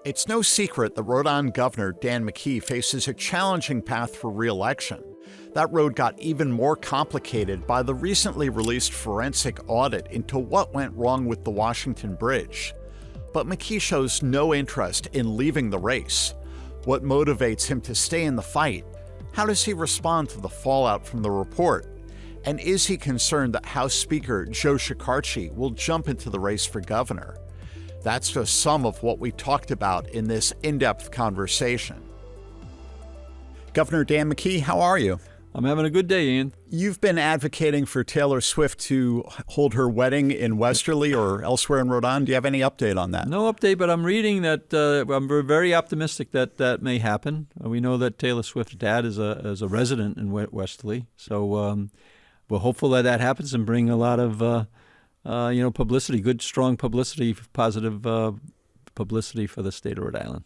It's no secret that Rhode Island Governor Dan McKee faces a challenging path for re-election. That road got even more complicated by the recently released forensic audit into what went wrong with the Washington Bridge. But McKee shows no interest in leaving the race. What motivates him to stay in the fight? How does he respond to the fallout from the report? And is he concerned that House Speaker Joe Shekarchi will jump into the race for governor? That's just some of what we talked about in this in-depth conversation. Governor Dan McKee, how are you? I'm having a good day, Ian. You've been advocating for Taylor Swift to hold her wedding in Westerly or elsewhere in Rhode Island. Do you have any update on that? No update, but I'm reading that I'm very optimistic that that may happen. We know that Taylor Swift's dad is a resident in Westerly, so we're hopeful that that happens and bring a lot of publicity, good, strong publicity, positive publicity for the state of Rhode Island.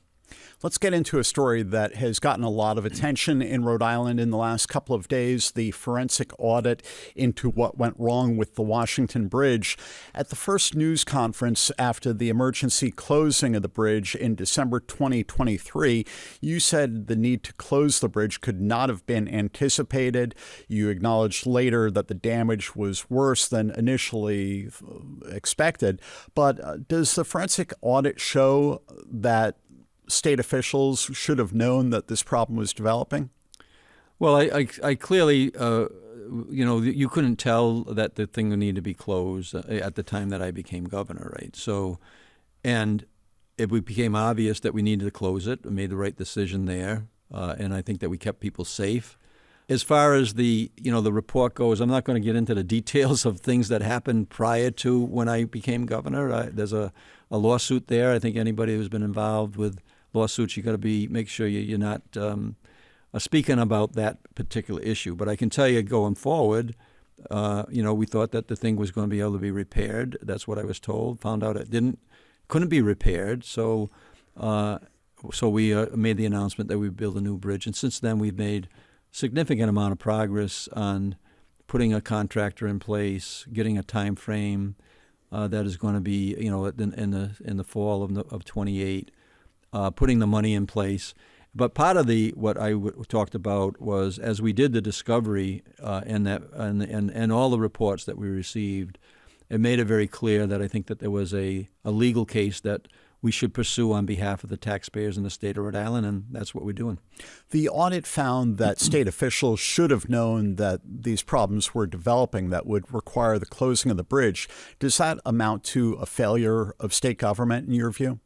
Let's get into a story that has gotten a lot of attention in Rhode Island in the last couple of days, the forensic audit into what went wrong with the Washington Bridge. At the first news conference after the emergency closing of the bridge in December 2023, you said the need to close the bridge could not have been anticipated. You acknowledged later that the damage was worse than initially expected. But does the forensic audit show that state officials should have known that this problem was developing? Well, I clearly, you couldn't tell that the thing would need to be closed at the time that I became governor, right? So, and it became obvious that we needed to close it. We made the right decision there, and I think that we kept people safe. As far as the report goes, I'm not going to get into the details of things that happened prior to when I became governor. There's a lawsuit there. I think anybody who's been involved with lawsuits, you got to make sure you're not speaking about that particular issue. But I can tell you, going forward, we thought that the thing was going to be able to be repaired. That's what I was told. Found out it couldn't be repaired. So we made the announcement that we would build a new bridge. And since then, we've made significant amount of progress on putting a contractor in place, getting a time frame that is going to be, in the fall of 28. Putting the money in place. But part of what I talked about was, as we did the discovery and all the reports that we received, it made it very clear that I think that there was a legal case that we should pursue on behalf of the taxpayers in the state of Rhode Island, and that's what we're doing. The audit found that state officials should have known that these problems were developing that would require the closing of the bridge. Does that amount to a failure of state government in your view?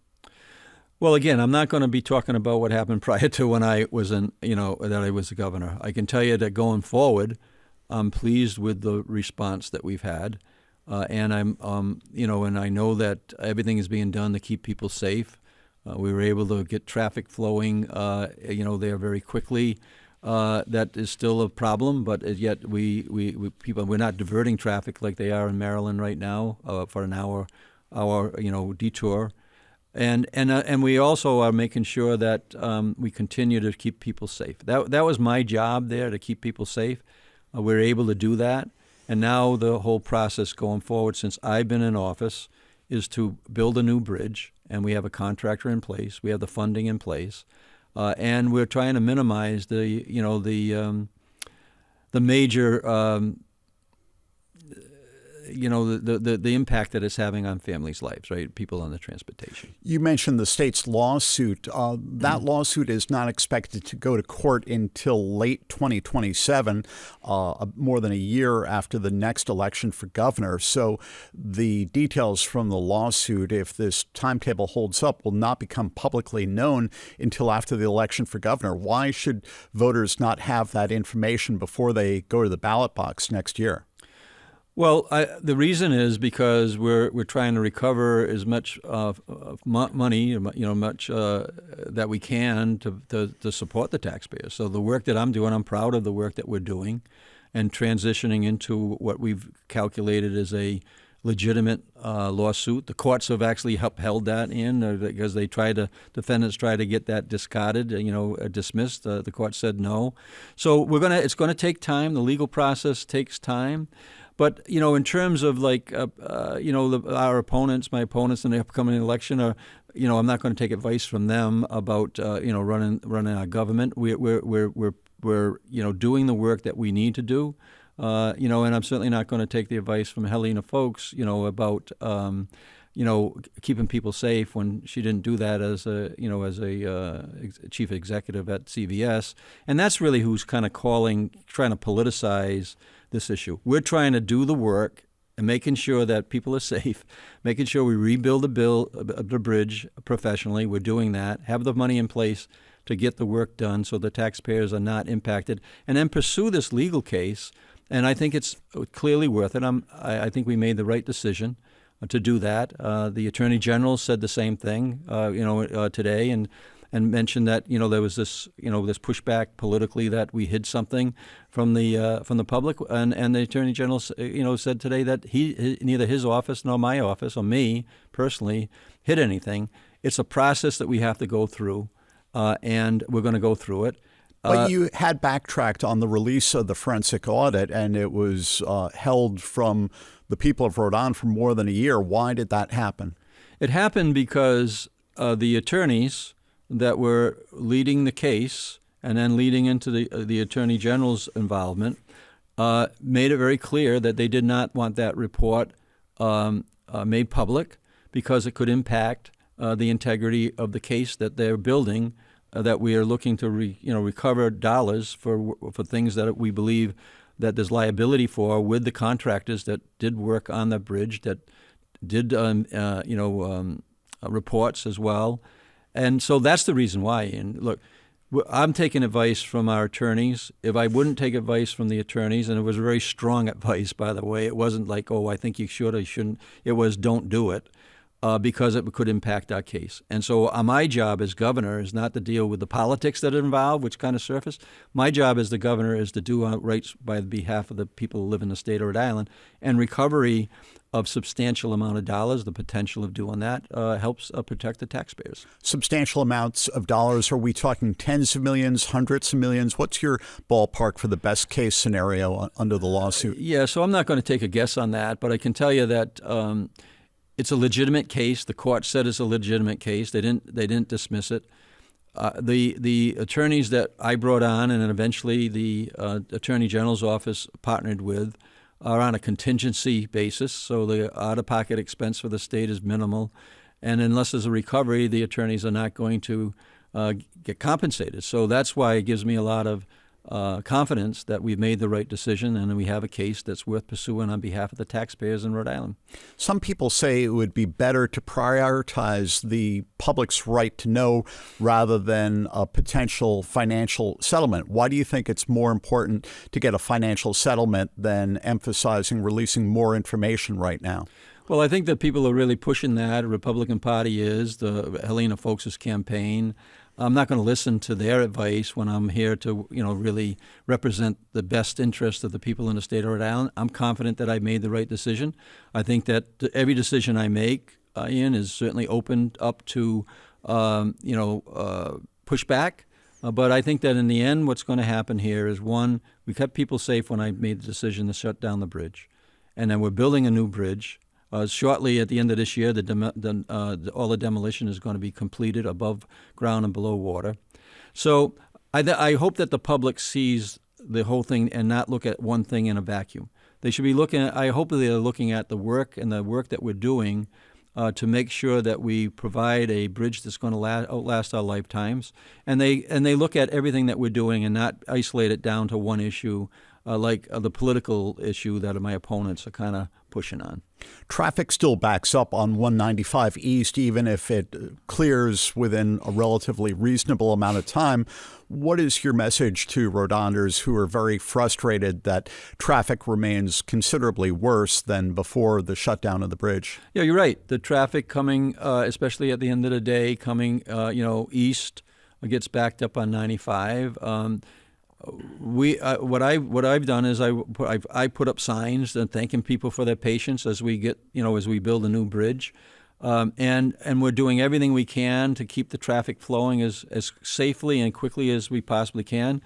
Well, again, I'm not going to be talking about what happened prior to when I was that I was the governor. I can tell you that going forward, I'm pleased with the response that we've had, and I'm, and I know that everything is being done to keep people safe. We were able to get traffic flowing, there very quickly. That is still a problem, but yet we're not diverting traffic like they are in Maryland right now for an hour detour. And we also are making sure that we continue to keep people safe. That was my job there, to keep people safe. We're able to do that. And now the whole process going forward, since I've been in office, is to build a new bridge. And we have a contractor in place. We have the funding in place. And we're trying to minimize the major the impact that it's having on families' lives, right? People on the transportation. You mentioned the state's lawsuit. That lawsuit is not expected to go to court until late 2027, more than a year after the next election for governor. So the details from the lawsuit, if this timetable holds up, will not become publicly known until after the election for governor. Why should voters not have that information before they go to the ballot box next year? Well, the reason is because we're trying to recover as much money, much that we can to support the taxpayers. So the work that I'm doing, I'm proud of the work that we're doing, and transitioning into what we've calculated as a legitimate lawsuit. The courts have actually upheld that because defendants tried to get that discarded, dismissed. The court said no. So it's going to take time. The legal process takes time. But in terms of our opponents, my opponents in the upcoming election are, I'm not going to take advice from them about running our government. We're doing the work that we need to do, and I'm certainly not going to take the advice from Helena Folks, about keeping people safe when she didn't do that as a chief executive at CVS. And that's really who's kind of trying to politicize this issue. We're trying to do the work and making sure that people are safe, making sure we rebuild the bridge professionally. We're doing that, have the money in place to get the work done so the taxpayers are not impacted, and then pursue this legal case. And I think it's clearly worth it. I think we made the right decision to do that. The Attorney General said the same thing, today, and mentioned that there was this this pushback politically that we hid something from the public, and the Attorney General said today that neither his office nor my office or me personally hid anything. It's a process that we have to go through, and we're going to go through it. But you had backtracked on the release of the forensic audit, and it was held from the people of Rhode Island for more than a year. Why did that happen? It happened because the attorneys that were leading the case and then leading into the Attorney General's involvement made it very clear that they did not want that report made public because it could impact the integrity of the case that they're building, that we are looking to recover dollars for things that we believe that there's liability for with the contractors that did work on the bridge, that did reports as well. And so that's the reason why. And look, I'm taking advice from our attorneys. If I wouldn't take advice from the attorneys, and it was very strong advice, by the way, it wasn't like, I think you should or shouldn't. It was, don't do it, because it could impact our case. And so my job as governor is not to deal with the politics that are involved, which kind of surface. My job as the governor is to do right by behalf of the people who live in the state of Rhode Island, and recovery of substantial amount of dollars, the potential of doing that helps protect the taxpayers. Substantial amounts of dollars. Are we talking tens of millions, hundreds of millions? What's your ballpark for the best case scenario under the lawsuit? Yeah, so I'm not going to take a guess on that, but I can tell you that it's a legitimate case. The court said it's a legitimate case. They didn't dismiss it. The attorneys that I brought on, and then eventually the Attorney General's office partnered with, are on a contingency basis, so the out-of-pocket expense for the state is minimal. And unless there's a recovery, the attorneys are not going to get compensated. So that's why it gives me a lot of confidence that we've made the right decision and we have a case that's worth pursuing on behalf of the taxpayers in Rhode Island. Some people say it would be better to prioritize the public's right to know rather than a potential financial settlement. Why do you think it's more important to get a financial settlement than emphasizing releasing more information right now? Well, I think that people are really pushing that. The Republican Party is, the Helena Folks' campaign. I'm not going to listen to their advice when I'm here to, really represent the best interest of the people in the state of Rhode Island. I'm confident that I made the right decision. I think that every decision I make, Ian, is certainly opened up to, pushback. But I think that in the end, what's going to happen here is, one, we kept people safe when I made the decision to shut down the bridge. And then we're building a new bridge. Shortly at the end of this year, all the demolition is going to be completed above ground and below water. So I hope that the public sees the whole thing and not look at one thing in a vacuum. They should be looking at, I hope they're looking at the work that we're doing to make sure that we provide a bridge that's going to outlast our lifetimes. And they look at everything that we're doing and not isolate it down to one issue, like the political issue that my opponents are kind of pushing on. Traffic still backs up on 195 East, even if it clears within a relatively reasonable amount of time. What is your message to Rhode Islanders who are very frustrated that traffic remains considerably worse than before the shutdown of the bridge? Yeah, you're right. The traffic coming, especially at the end of the day, coming east, gets backed up on 95. What I've done is I put up signs and thanking people for their patience as we build a new bridge, and we're doing everything we can to keep the traffic flowing as safely and quickly as we possibly can.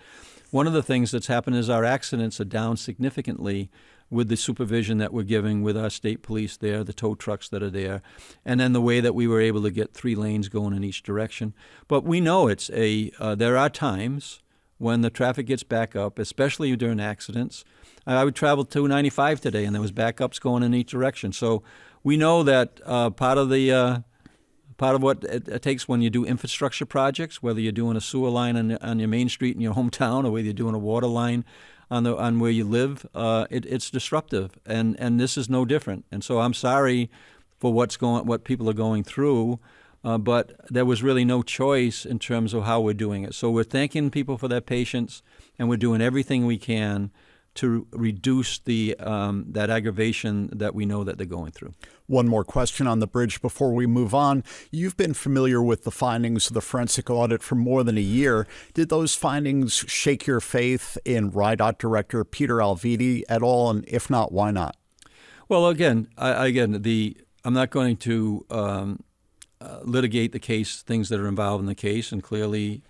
One of the things that's happened is our accidents are down significantly with the supervision that we're giving with our state police there, the tow trucks that are there, and then the way that we were able to get 3 lanes going in each direction. But we know there are times when the traffic gets back up, especially during accidents. I would travel 295 today, and there was backups going in each direction. So we know that part of what it takes when you do infrastructure projects, whether you're doing a sewer line on your main street in your hometown or whether you're doing a water line on where you live, it's disruptive, and this is no different. And so I'm sorry for what people are going through, but there was really no choice in terms of how we're doing it. So we're thanking people for their patience, and we're doing everything we can to reduce that aggravation that we know that they're going through. One more question on the bridge before we move on. You've been familiar with the findings of the forensic audit for more than a year. Did those findings shake your faith in RIDOT Director Peter Alviti at all? And if not, why not? Well, again, I'm not going to litigate the case, things that are involved in the case, and clearly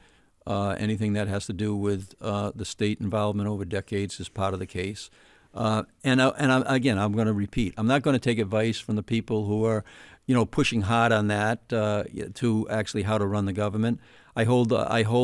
anything that has to do with the state involvement over decades is part of the case. And I'm going to repeat, I'm not going to take advice from the people who are, pushing hard on that to actually how to run the government. I hold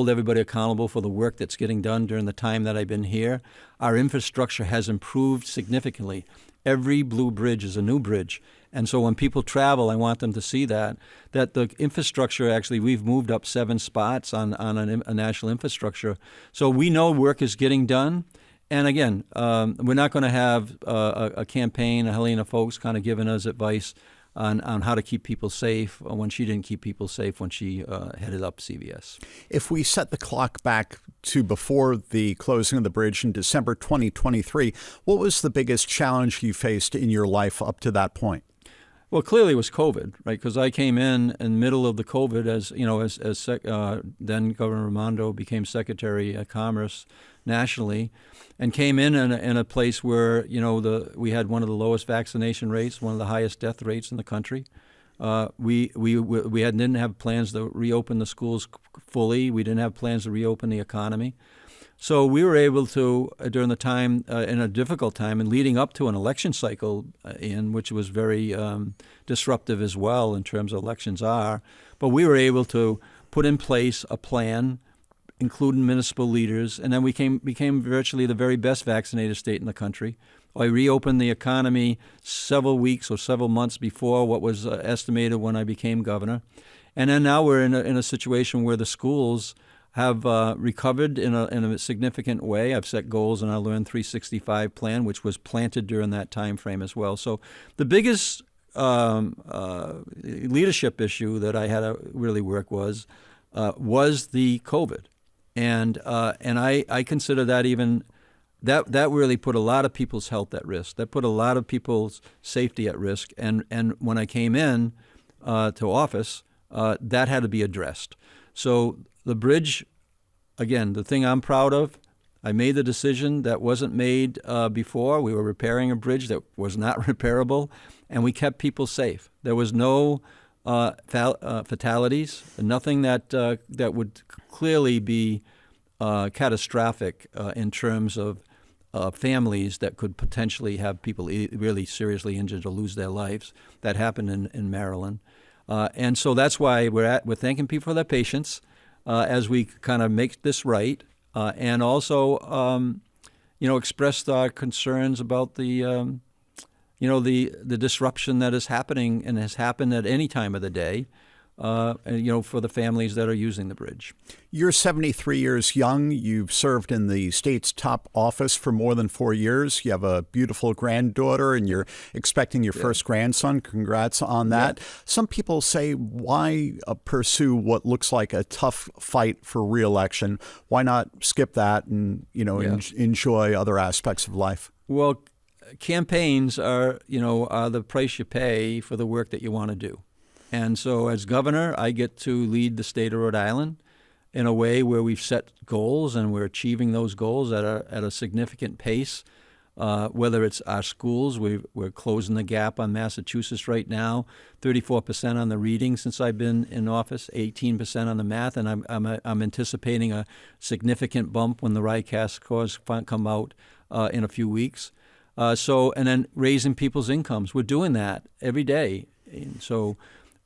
everybody accountable for the work that's getting done during the time that I've been here. Our infrastructure has improved significantly. Every blue bridge is a new bridge. And so when people travel, I want them to see that the infrastructure, actually, we've moved up 7 spots on a national infrastructure. So we know work is getting done. And again, we're not going to have a campaign, Helena folks kind of giving us advice on how to keep people safe when she didn't keep people safe when she headed up CVS. If we set the clock back to before the closing of the bridge in December 2023, what was the biggest challenge you faced in your life up to that point? Well, clearly it was COVID, right? Because I came in the middle of the COVID as then Governor Raimondo became Secretary of Commerce nationally, and came in a place where we had one of the lowest vaccination rates, one of the highest death rates in the country. We didn't have plans to reopen the schools fully. We didn't have plans to reopen the economy. So we were able to, during the time, in a difficult time, and leading up to an election cycle, which was very disruptive as well in terms of elections are, but we were able to put in place a plan, including municipal leaders, and then we became virtually the very best vaccinated state in the country. I reopened the economy several weeks or several months before what was estimated when I became governor. And then now we're in a situation where the schools have recovered in a significant way. I've set goals in our Learn 365 plan, which was planted during that time frame as well. So the biggest leadership issue that I had to really work was the COVID, and I consider that that really put a lot of people's health at risk. That put a lot of people's safety at risk. And when I came in to office, that had to be addressed. So the bridge, again, the thing I'm proud of, I made the decision that wasn't made before. We were repairing a bridge that was not repairable, and we kept people safe. There was no fatalities, nothing that would clearly be catastrophic in terms of families that could potentially have people really seriously injured or lose their lives. That happened in Maryland. And so that's why we're thanking people for their patience as we kind of make this right, and also, expressed our concerns about the disruption that is happening and has happened at any time of the day, for the families that are using the bridge. You're 73 years young. You've served in the state's top office for more than 4 years. You have a beautiful granddaughter, and you're expecting your first grandson. Congrats on that. Yeah. Some people say, why pursue what looks like a tough fight for reelection? Why not skip that and, enjoy other aspects of life? Well, campaigns are the price you pay for the work that you want to do. And so as governor, I get to lead the state of Rhode Island in a way where we've set goals and we're achieving those goals at a significant pace. Whether it's our schools, we're closing the gap on Massachusetts right now, 34% on the reading since I've been in office, 18% on the math, and I'm anticipating a significant bump when the RICAS scores come out in a few weeks. And then raising people's incomes. We're doing that every day. And so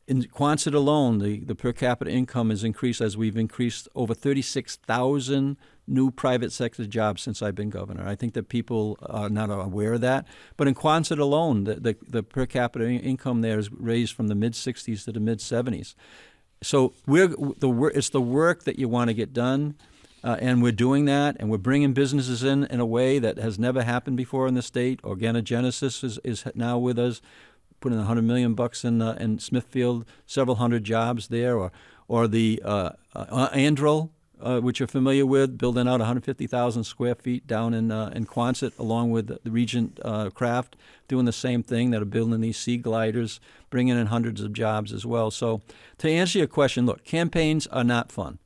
in Quonset alone, the per capita income has increased as we've increased over 36,000 new private sector jobs since I've been governor. I think that people are not aware of that. But in Quonset alone, the per capita income there is raised from the mid-60s to the mid-70s. So it's the work that you want to get done, and we're doing that, and we're bringing businesses in a way that has never happened before in the state. Organogenesis is now with us, putting $100 million in Smithfield, several hundred jobs there, or the Andrel, which you're familiar with, building out 150,000 square feet down in Quonset, along with the Regent Craft, doing the same thing, that are building these sea gliders, bringing in hundreds of jobs as well. So to answer your question, look, campaigns are not fun,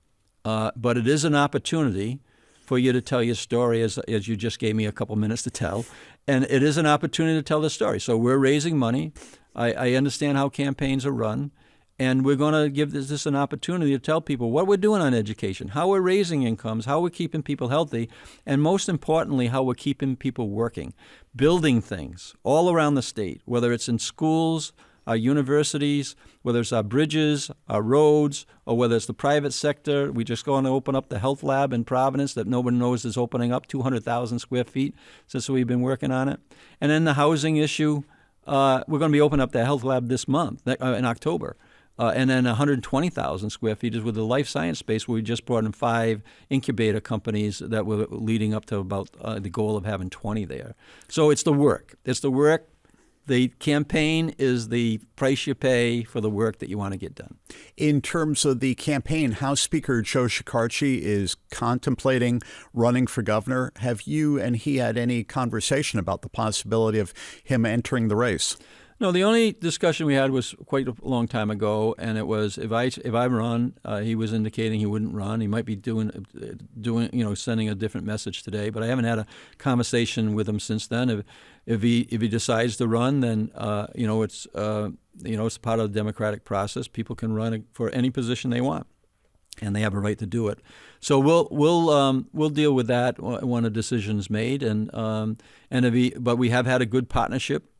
but it is an opportunity for you to tell your story, as you just gave me a couple minutes to tell. And it is an opportunity to tell the story. So we're raising money. I understand how campaigns are run. And we're going to give this an opportunity to tell people what we're doing on education, how we're raising incomes, how we're keeping people healthy, and most importantly, how we're keeping people working, building things all around the state, whether it's in schools, our universities, whether it's our bridges, our roads, or whether it's the private sector. We just going to open up the health lab in Providence that nobody knows is opening up, 200,000 square feet since we've been working on it. And then the housing issue, we're going to be opening up the health lab this month, in October. And then 120,000 square feet is with the life science space, where we just brought in 5 incubator companies that were leading up to about the goal of having 20 there. So it's the work. It's the work. The campaign is the price you pay for the work that you want to get done. In terms of the campaign, House Speaker Joe Shekarchi is contemplating running for governor. Have you and he had any conversation about the possibility of him entering the race? No, the only discussion we had was quite a long time ago, and it was if I run, he was indicating he wouldn't run. He might be doing sending a different message today, but I haven't had a conversation with him since then. If he decides to run, then it's part of the democratic process. People can run for any position they want, and they have a right to do it. So we'll deal with that when a decision's made, but we have had a good partnership.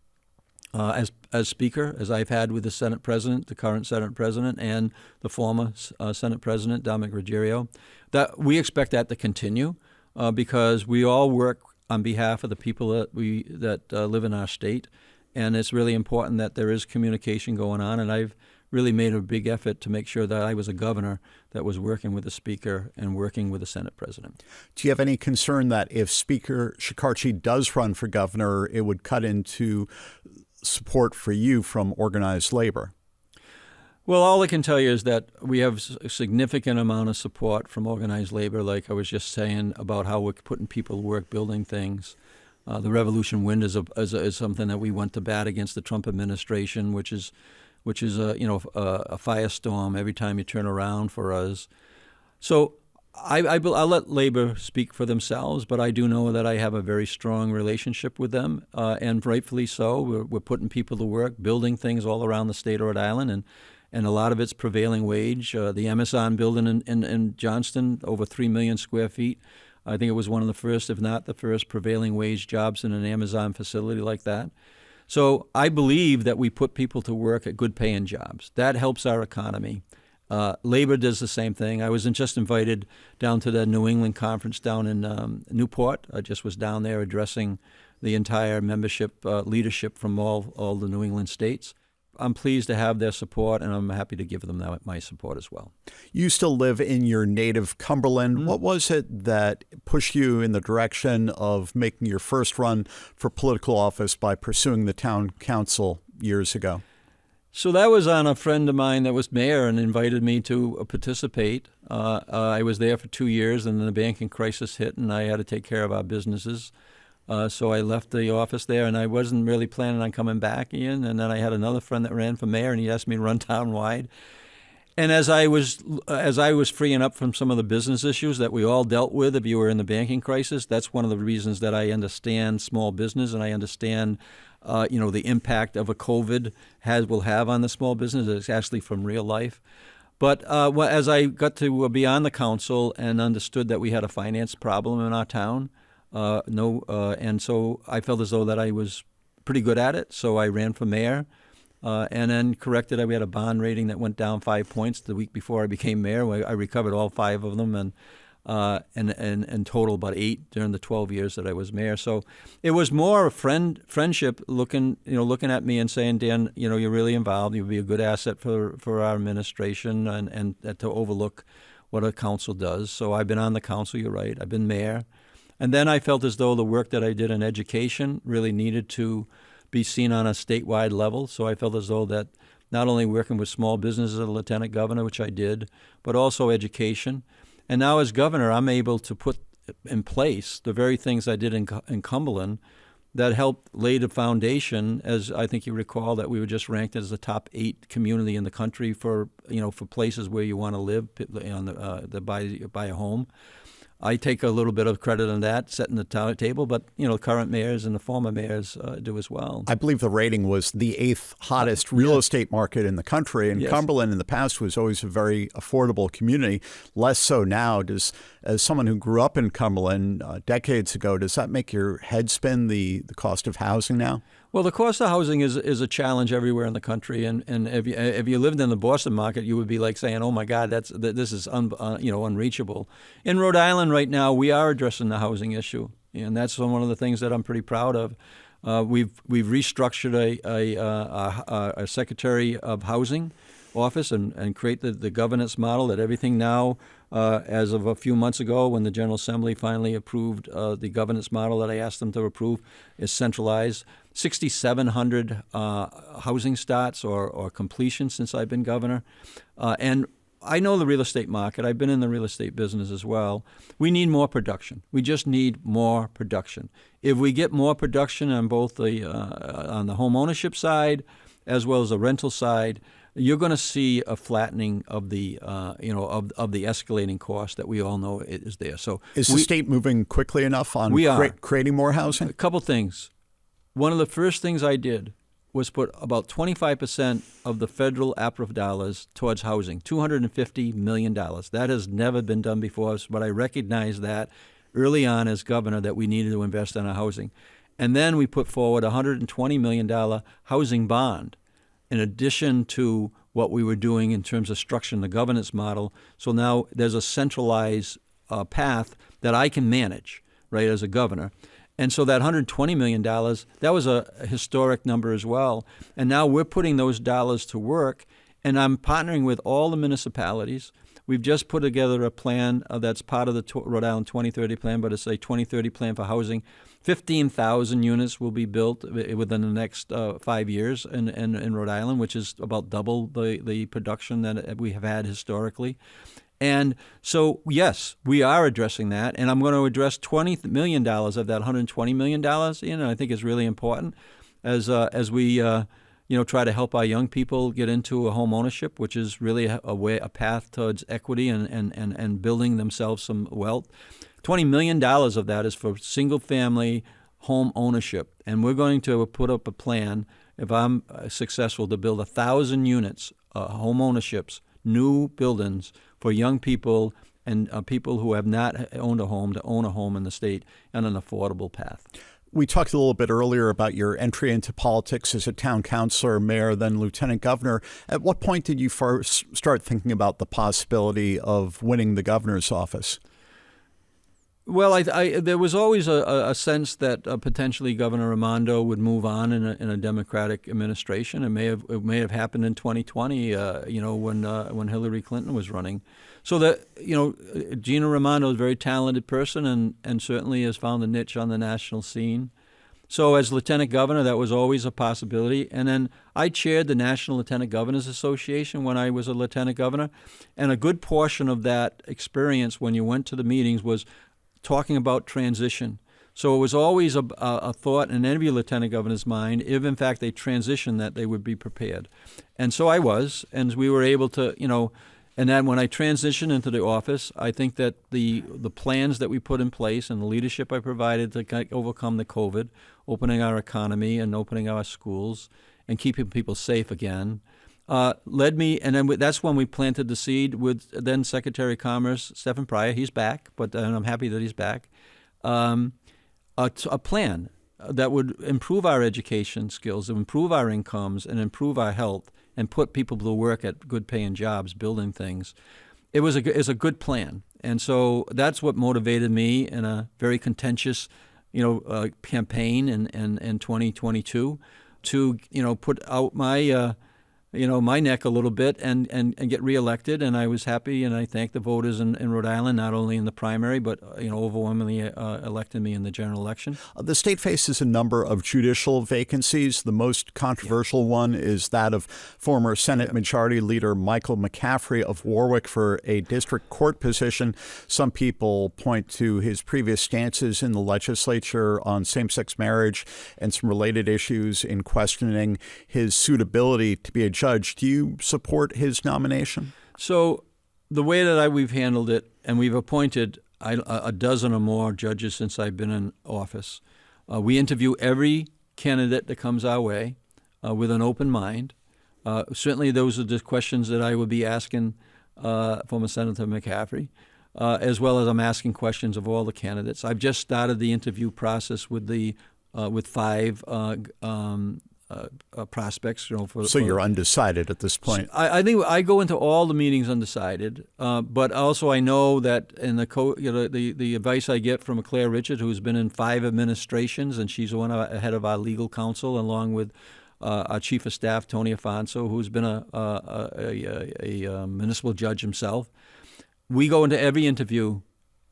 As Speaker, as I've had with the Senate President, the current Senate President, and the former Senate President, Dominic Ruggiero, that we expect that to continue because we all work on behalf of the people that live in our state, and it's really important that there is communication going on. And I've really made a big effort to make sure that I was a governor that was working with the Speaker and working with the Senate President. Do you have any concern that if Speaker Shekarchi does run for governor, it would cut into support for you from organized labor? Well, all I can tell you is that we have a significant amount of support from organized labor, like I was just saying about how we're putting people to work building things. The Revolution Wind is something that we went to bat against the Trump administration, which is a firestorm every time you turn around for us. So I'll let labor speak for themselves, but I do know that I have a very strong relationship with them, and rightfully so. We're putting people to work, building things all around the state of Rhode Island, and a lot of it's prevailing wage. The Amazon building in Johnston, over 3 million square feet. I think it was one of the first, if not the first, prevailing wage jobs in an Amazon facility like that. So I believe that we put people to work at good paying jobs. That helps our economy. Labor does the same thing. I was just invited down to the New England conference down in Newport. I just was down there addressing the entire membership leadership from all the New England states. I'm pleased to have their support, and I'm happy to give them my support as well. You still live in your native Cumberland. Mm-hmm. What was it that pushed you in the direction of making your first run for political office by pursuing the town council years ago? So that was on a friend of mine that was mayor and invited me to participate. I was there for 2 years, and then the banking crisis hit, and I had to take care of our businesses. So I left the office there, and I wasn't really planning on coming back in. And then I had another friend that ran for mayor, and he asked me to run townwide. And as I was freeing up from some of the business issues that we all dealt with, if you were in the banking crisis, that's one of the reasons that I understand small business, and I understand the impact of a COVID will have on the small business. It's actually from real life. But as I got to be on the council and understood that we had a finance problem in our town, And so I felt as though that I was pretty good at it. So I ran for mayor, and then corrected. We had a bond rating that went down 5 points the week before I became mayor. I recovered all 5 of them, and total about 8 during the 12 years that I was mayor. So it was more a friendship looking at me and saying, Dan, you're really involved. You'll be a good asset for our administration and to overlook what a council does. So I've been on the council, you're right. I've been mayor. And then I felt as though the work that I did in education really needed to be seen on a statewide level. So I felt as though that not only working with small businesses as a lieutenant governor, which I did, but also education. And now as governor, I'm able to put in place the very things I did in Cumberland that helped lay the foundation, as I think you recall, that we were just ranked as the top 8 community in the country for places where you want to live, buy a home. I take a little bit of credit on that, setting the table, but current mayors and the former mayors do as well. I believe the rating was the 8th hottest real estate market in the country, and yes. Cumberland in the past was always a very affordable community. Less so now. As someone who grew up in Cumberland decades ago, does that make your head spin, the cost of housing now? Well, the cost of housing is a challenge everywhere in the country, and if you lived in the Boston market, you would be like saying, "Oh my God, this is unreachable." In Rhode Island right now, we are addressing the housing issue, and that's one of the things that I'm pretty proud of. We've restructured a Secretary of Housing office and create the governance model that everything now, as of a few months ago when the General Assembly finally approved the governance model that I asked them to approve, is centralized. 6,700 housing starts or completions since I've been governor. And I know the real estate market. I've been in the real estate business as well. We need more production. We just need more production. If we get more production on both on the home ownership side as well as the rental side, you're going to see a flattening of the of the escalating cost that we all know is there. So is the state moving quickly enough on creating more housing? A couple things. One of the first things I did was put about 25% of the federal APRA dollars towards housing, $250 million. That has never been done before, but I recognized that early on as governor that we needed to invest in our housing. And then we put forward a $120 million housing bond in addition to what we were doing in terms of structuring the governance model. So now there's a centralized path that I can manage, right, as a governor. And so that $120 million, that was a historic number as well. And now we're putting those dollars to work, and I'm partnering with all the municipalities. We've just put together a plan that's part of the Rhode Island 2030 plan, but it's a 2030 plan for housing. 15,000 units will be built within the next 5 years in Rhode Island, which is about double the production that we have had historically. And so, yes, we are addressing that, and I'm going to address $20 million of that $120 million. I think is really important as we try to help our young people get into a home ownership, which is really a path towards equity and building themselves some wealth. $20 million of that is for single-family home ownership, and we're going to put up a plan, if I'm successful, to build 1,000 units, home ownerships, new buildings for young people and people who have not owned a home to own a home in the state on an affordable path. We talked a little bit earlier about your entry into politics as a town councilor, mayor, then lieutenant governor. At what point did you first start thinking about the possibility of winning the governor's office? Well, there was always a sense that potentially Governor Raimondo would move on in a Democratic administration. It may have happened in 2020, when Hillary Clinton was running. So that Gina Raimondo is a very talented person and certainly has found a niche on the national scene. So as lieutenant governor, that was always a possibility. And then I chaired the National Lieutenant Governors Association when I was a lieutenant governor, and a good portion of that experience when you went to the meetings was talking about transition. So it was always a thought in every lieutenant governor's mind, if in fact they transitioned, that they would be prepared. And so I was, and we were able to, and then when I transitioned into the office, I think that the plans that we put in place and the leadership I provided to overcome the COVID, opening our economy and opening our schools and keeping people safe again, led me, and then that's when we planted the seed with then Secretary of Commerce Stephen Pryor. He's back, and I'm happy that he's back. a plan that would improve our education skills, improve our incomes, and improve our health, and put people to work at good-paying jobs, building things. It's a good plan, and so that's what motivated me in a very contentious, campaign in 2022 to put out my my neck a little bit and get reelected. And I was happy, and I thank the voters in Rhode Island, not only in the primary, but overwhelmingly elected me in the general election. The state faces a number of judicial vacancies. The most controversial one is that of former Senate Majority Leader Michael McCaffrey of Warwick for a district court position. Some people point to his previous stances in the legislature on same-sex marriage and some related issues in questioning his suitability to be a judge. Do you support his nomination? So the way that we've handled it, and we've appointed a dozen or more judges since I've been in office, we interview every candidate that comes our way with an open mind. Certainly those are the questions that I would be asking former Senator McCaffrey, as well as I'm asking questions of all the candidates. I've just started the interview process with five prospects. So you're undecided at this point. I think I go into all the meetings undecided, but also I know that in the advice I get from Claire Richard, who's been in 5 administrations, and she's head of our legal counsel, along with our chief of staff Tony Afonso, who's been a municipal judge himself. We go into every interview,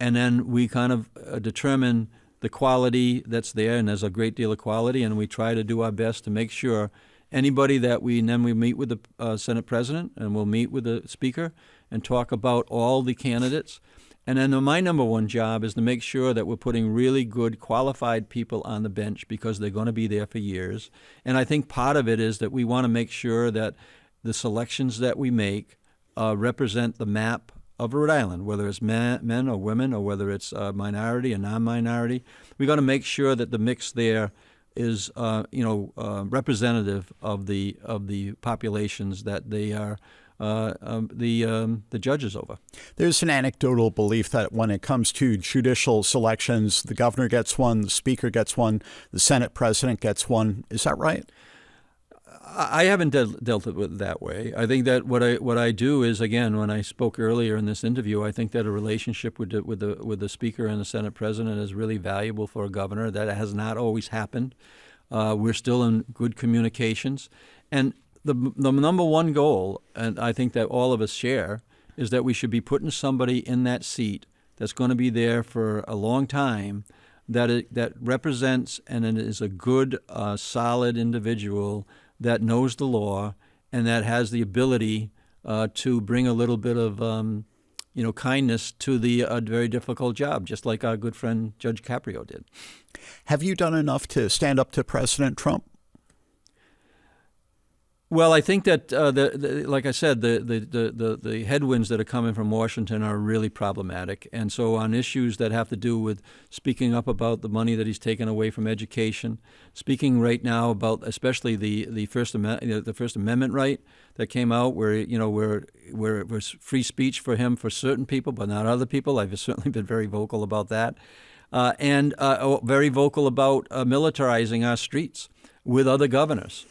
and then we kind of determine the quality that's there, and there's a great deal of quality, and we try to do our best to make sure anybody that we meet with the Senate President, and we'll meet with the Speaker and talk about all the candidates. And then my number one job is to make sure that we're putting really good, qualified people on the bench, because they're going to be there for years. And I think part of it is that we want to make sure that the selections that we make represent the map of Rhode Island, whether it's men or women, or whether it's minority or non-minority. We got to make sure that the mix there is, representative of the populations that they are the judges over. There's an anecdotal belief that when it comes to judicial selections, the governor gets one, the Speaker gets one, the Senate President gets one. Is that right? I haven't dealt with it that way. I think that what I do is, again, when I spoke earlier in this interview, I think that a relationship with the Speaker and the Senate President is really valuable for a governor. That has not always happened. We're still in good communications, and the number one goal, and I think that all of us share, is that we should be putting somebody in that seat that's going to be there for a long time, that represents and is a good, solid individual that knows the law and that has the ability to bring a little bit of kindness to the very difficult job, just like our good friend Judge Caprio did. Have you done enough to stand up to President Trump? Well, I think that, like I said, the headwinds that are coming from Washington are really problematic. And so on issues that have to do with speaking up about the money that he's taken away from education, speaking right now about especially the First Amendment right that came out, where it was free speech for him for certain people, but not other people. I've certainly been very vocal about that, and very vocal about militarizing our streets with other governors.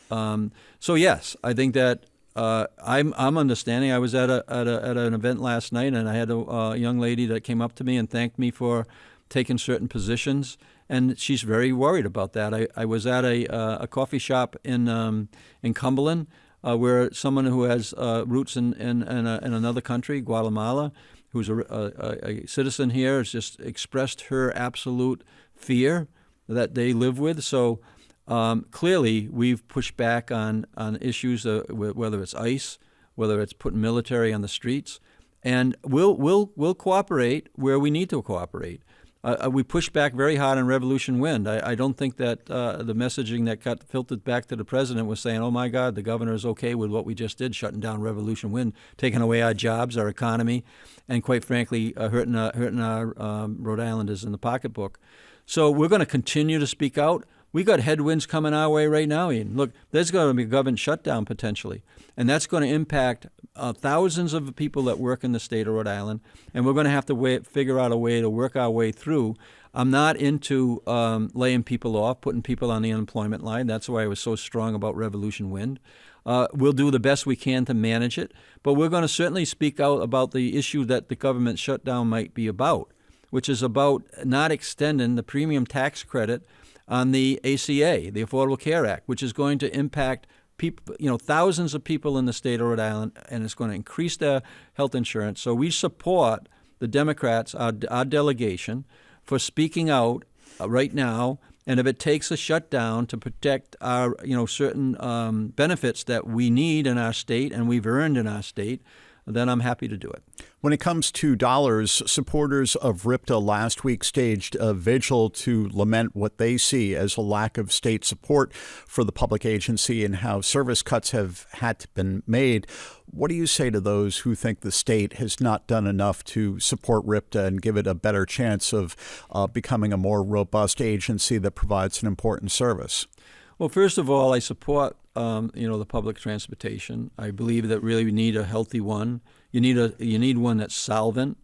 So yes, I think that I'm understanding. I was at an event last night, and I had a young lady that came up to me and thanked me for taking certain positions, and she's very worried about that. I was at a coffee shop in Cumberland, where someone who has roots in another country, Guatemala, who's a citizen here, has just expressed her absolute fear that they live with. So clearly, we've pushed back on issues, whether it's ICE, whether it's putting military on the streets, and we'll cooperate where we need to cooperate. We pushed back very hard on Revolution Wind. I don't think that the messaging that got filtered back to the president was saying, "Oh my God, the governor is okay with what we just did, shutting down Revolution Wind, taking away our jobs, our economy, and quite frankly, hurting our Rhode Islanders in the pocketbook." So we're going to continue to speak out. We got headwinds coming our way right now, Ian. Look, there's going to be a government shutdown potentially, and that's going to impact thousands of people that work in the state of Rhode Island, and we're going to have to figure out a way to work our way through. I'm not into laying people off, putting people on the unemployment line. That's why I was so strong about Revolution Wind. We'll do the best we can to manage it, but we're going to certainly speak out about the issue that the government shutdown might be about, which is about not extending the premium tax credit on the ACA, the Affordable Care Act, which is going to impact people, thousands of people in the state of Rhode Island, and it's going to increase their health insurance. So we support the Democrats, our delegation, for speaking out right now. And if it takes a shutdown to protect our, certain benefits that we need in our state and we've earned in our state, then I'm happy to do it. When it comes to dollars, supporters of RIPTA last week staged a vigil to lament what they see as a lack of state support for the public agency and how service cuts have had to been made. What do you say to those who think the state has not done enough to support RIPTA and give it a better chance of becoming a more robust agency that provides an important service? Well, first of all, I support the public transportation. I believe that really we need a healthy one. You need one that's solvent,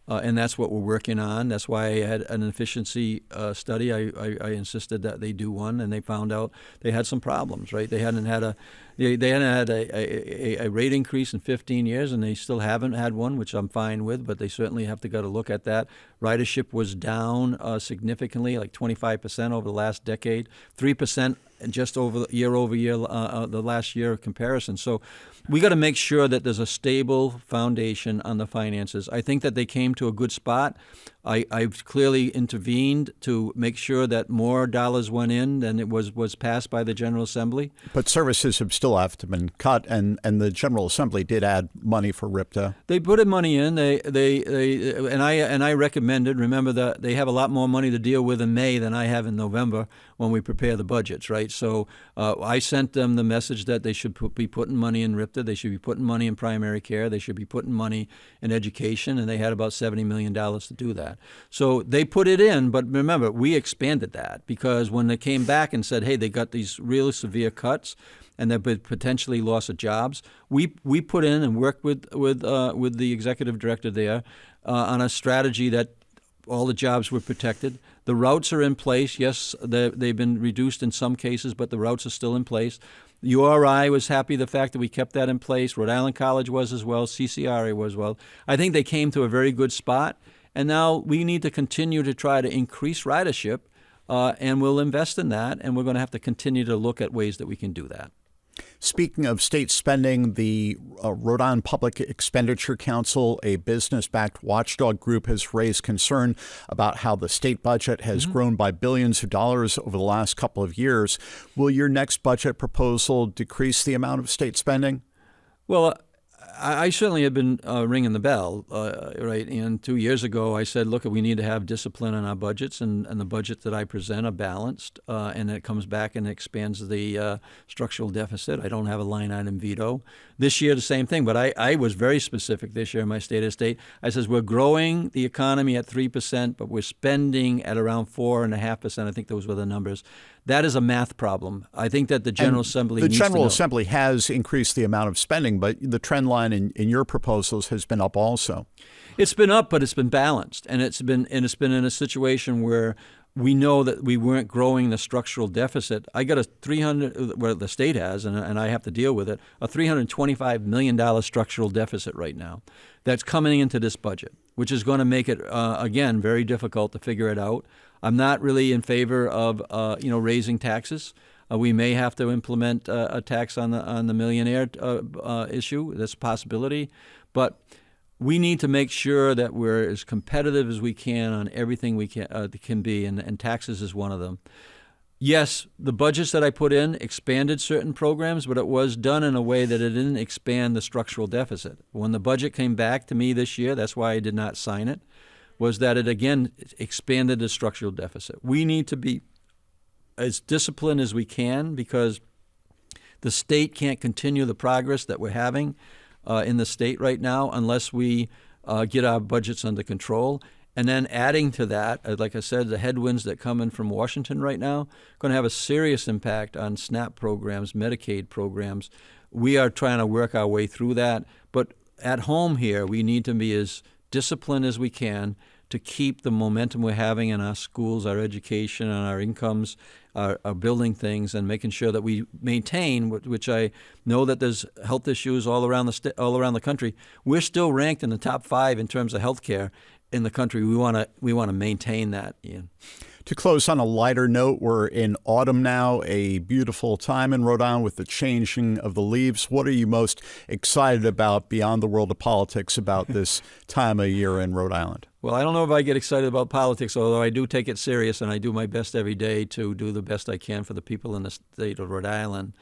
and that's what we're working on. That's why I had an efficiency study. I insisted that they do one, and they found out they had some problems. Right? They hadn't had a rate increase in 15 years, and they still haven't had one, which I'm fine with. But they certainly have to go to look at that. Ridership was down significantly, like 25% over the last decade, 3%. And just over year, the last year of comparison. So we got to make sure that there's a stable foundation on the finances. I think that they came to a good spot. I've clearly intervened to make sure that more dollars went in than it was passed by the General Assembly. But services have still have to been cut, and the General Assembly did add money for RIPTA. They put money in. And I recommended. Remember that they have a lot more money to deal with in May than I have in November when we prepare the budgets, right? So I sent them the message that they should be putting money in RIPTA. They should be putting money in primary care. They should be putting money in education, and they had about $70 million to do that. So they put it in, but remember, we expanded that because when they came back and said, hey, they got these really severe cuts and there would potentially loss of jobs, we put in and worked with the executive director there on a strategy that all the jobs were protected. The routes are in place. Yes, they've been reduced in some cases, but the routes are still in place. URI was happy the fact that we kept that in place. Rhode Island College was as well. CCRA was as well. I think they came to a very good spot. And now we need to continue to try to increase ridership, and we'll invest in that, and we're going to have to continue to look at ways that we can do that. Speaking of state spending, the Rhode Island Public Expenditure Council, a business-backed watchdog group, has raised concern about how the state budget has grown by billions of dollars over the last couple of years. Will your next budget proposal decrease the amount of state spending? Well, I certainly have been ringing the bell, right? And 2 years ago, I said, look, we need to have discipline in our budgets, and the budget that I present are balanced, and it comes back and expands the structural deficit. I don't have a line item veto. This year, the same thing, but I was very specific this year in my state of state. I says we're growing the economy at 3%, but we're spending at around 4.5%. I think those were the numbers. That is a math problem. I think that the General Assembly needs to know. The General Assembly has increased the amount of spending, but the trend line in your proposals has been up also. It's been up, but it's been balanced, and it's been in a situation where we know that we weren't growing the structural deficit. I got the state has, and I have to deal with it, a $325 million structural deficit right now that's coming into this budget, which is going to make it, again, very difficult to figure it out. I'm not really in favor of raising taxes. We may have to implement a tax on the millionaire issue. That's a possibility, but we need to make sure that we're as competitive as we can on everything we can be, and taxes is one of them. Yes, the budgets that I put in expanded certain programs, but it was done in a way that it didn't expand the structural deficit. When the budget came back to me this year, that's why I did not sign it, was that it again expanded the structural deficit. We need to be as disciplined as we can because the state can't continue the progress that we're having in the state right now unless we get our budgets under control. And then adding to that, like I said, the headwinds that come in from Washington right now going to have a serious impact on SNAP programs, Medicaid programs. We are trying to work our way through that. But at home here, we need to be as disciplined as we can to keep the momentum we're having in our schools, our education, and our incomes, our building things, and making sure that we maintain, which I know that there's health issues all around the country. We're still ranked in the top 5 in terms of health care in the country. We want to maintain that, Ian. To close on a lighter note, we're in autumn now, a beautiful time in Rhode Island with the changing of the leaves. What are you most excited about beyond the world of politics about this time of year in Rhode Island? Well, I don't know if I get excited about politics, although I do take it serious, and I do my best every day to do the best I can for the people in the state of Rhode Island.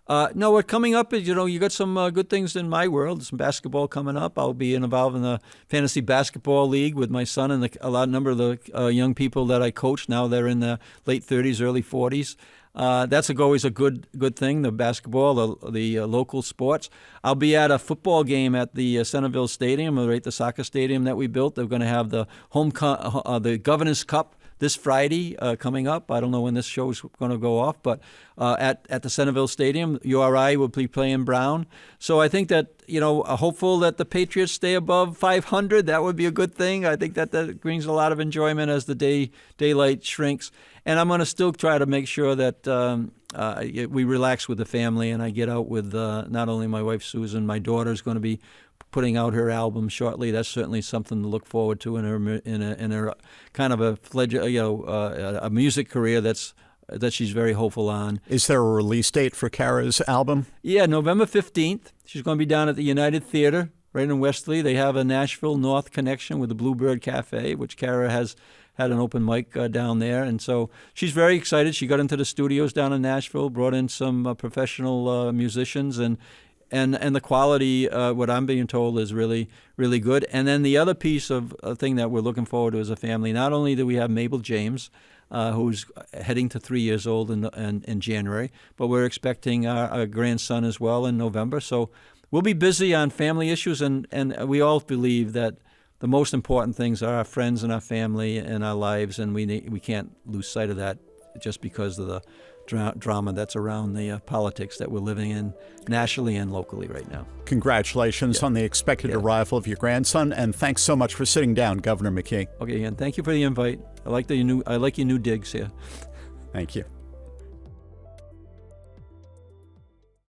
No, what coming up is, you got some good things in my world. Some basketball coming up. I'll be involved in the fantasy basketball league with my son and a number of the young people that I coach. Now they're in the late 30s, early 40s. That's always a good thing, the basketball, the local sports. I'll be at a football game at the Centerville Stadium, right, the soccer stadium that we built. They're going to have the the Governor's Cup this Friday coming up. I don't know when this show is going to go off, but at the Centerville Stadium, URI will be playing Brown. So I think that, hopeful that the Patriots stay above 500. That would be a good thing. I think that brings a lot of enjoyment as the daylight shrinks. And I'm going to still try to make sure that we relax with the family, and I get out with not only my wife Susan, my daughter's going to be putting out her album shortly. That's certainly something to look forward to in her kind of a music career that she's very hopeful on. Is there a release date for Kara's album? Yeah, November 15th. She's going to be down at the United Theater right in Westerly. They have a Nashville North connection with the Bluebird Cafe, which Kara has had an open mic down there. And so she's very excited. She got into the studios down in Nashville, brought in some professional musicians, and the quality, what I'm being told, is really, really good. And then the other piece of a thing that we're looking forward to as a family, not only do we have Mabel James, who's heading to 3 years old in January, but we're expecting our grandson as well in November. So we'll be busy on family issues, and we all believe that the most important things are our friends and our family and our lives, and we can't lose sight of that just because of the drama that's around the politics that we're living in nationally and locally right now. Congratulations on the expected arrival of your grandson, and thanks so much for sitting down, Governor McKee. Okay, and thank you for the invite. I like your new digs here. Thank you.